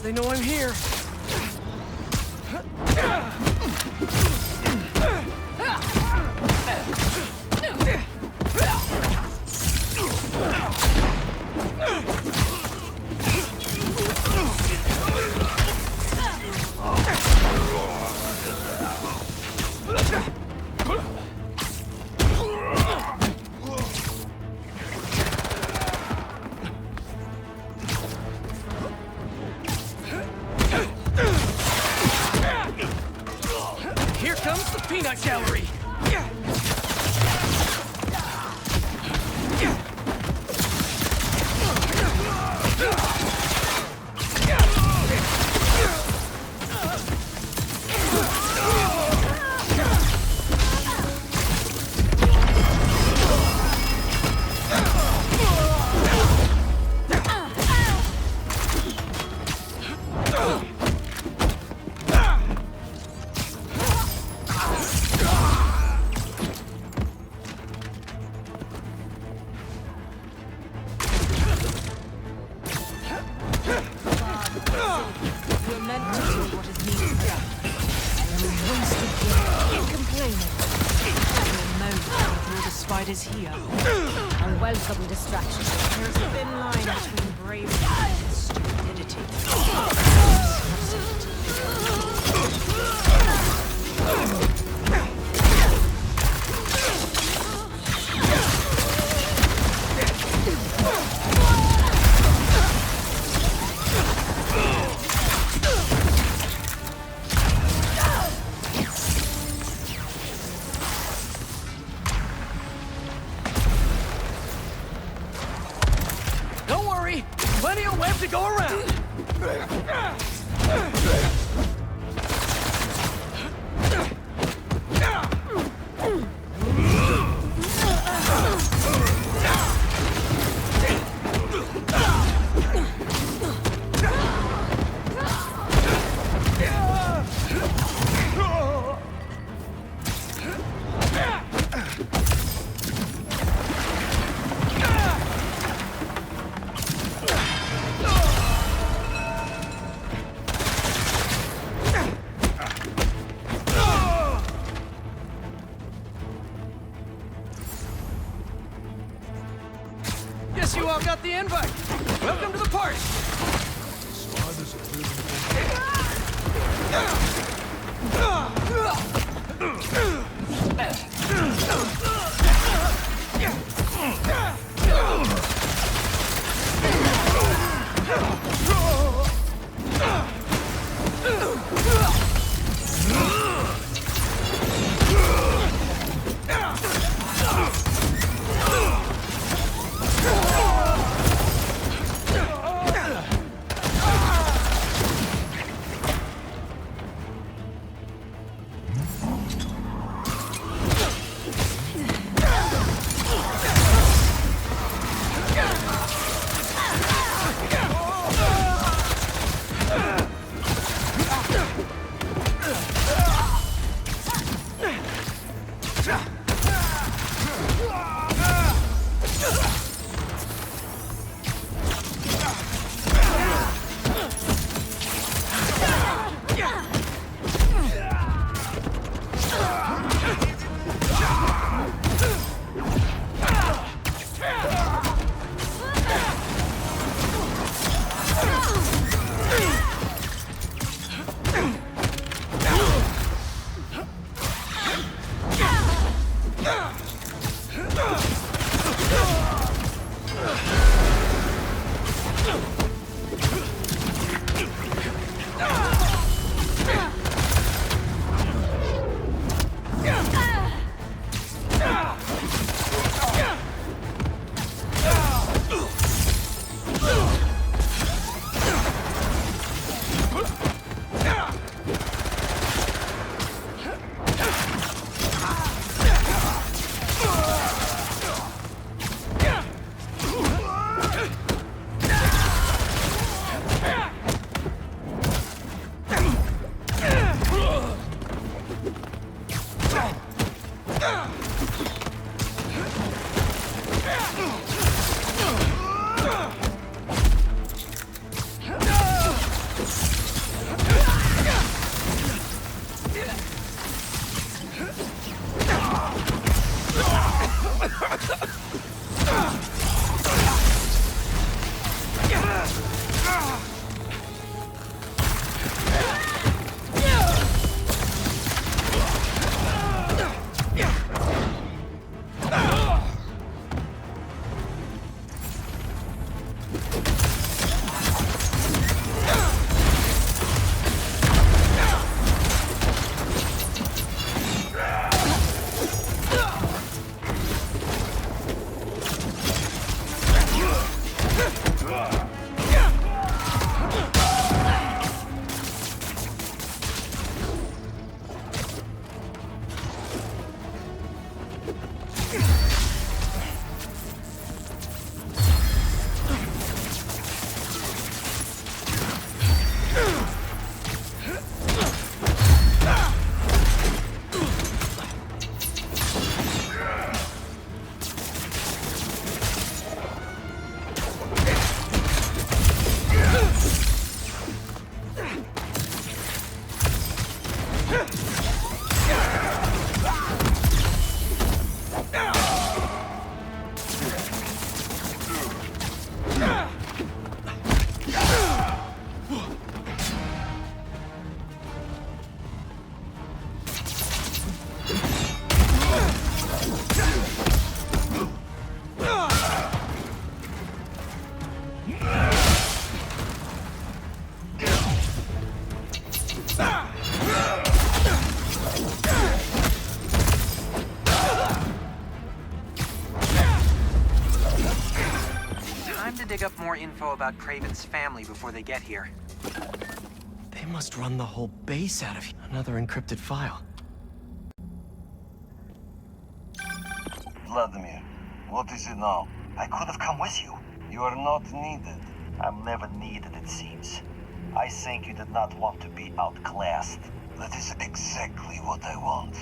they know I'm here. Here comes the peanut gallery! Spiders here. A welcome distraction. There's a thin line between bravery and stupidity. Plenty of web to go around! Guess you all got the invite. Welcome to the party. Time to dig up more info about Kraven's family before they get here. They must run the whole base out of here. Another encrypted file. Vladimir, what is it now? I could have come with you. You are not needed. I'm never needed, it seems. I think you did not want to be outclassed. That is exactly what I want.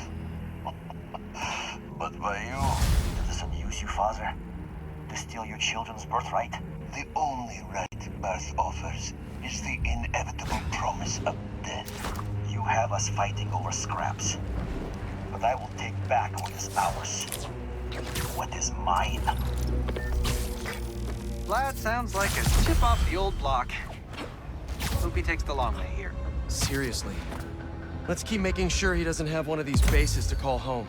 But by you... Does this amuse you, father? To steal your children's birthright? The only right birth offers is the inevitable promise of death. You have us fighting over scraps. But I will take back what is ours. What is mine? Vlad sounds like a chip off the old block. Hope he takes the long way here. Seriously. Let's keep making sure he doesn't have one of these bases to call home.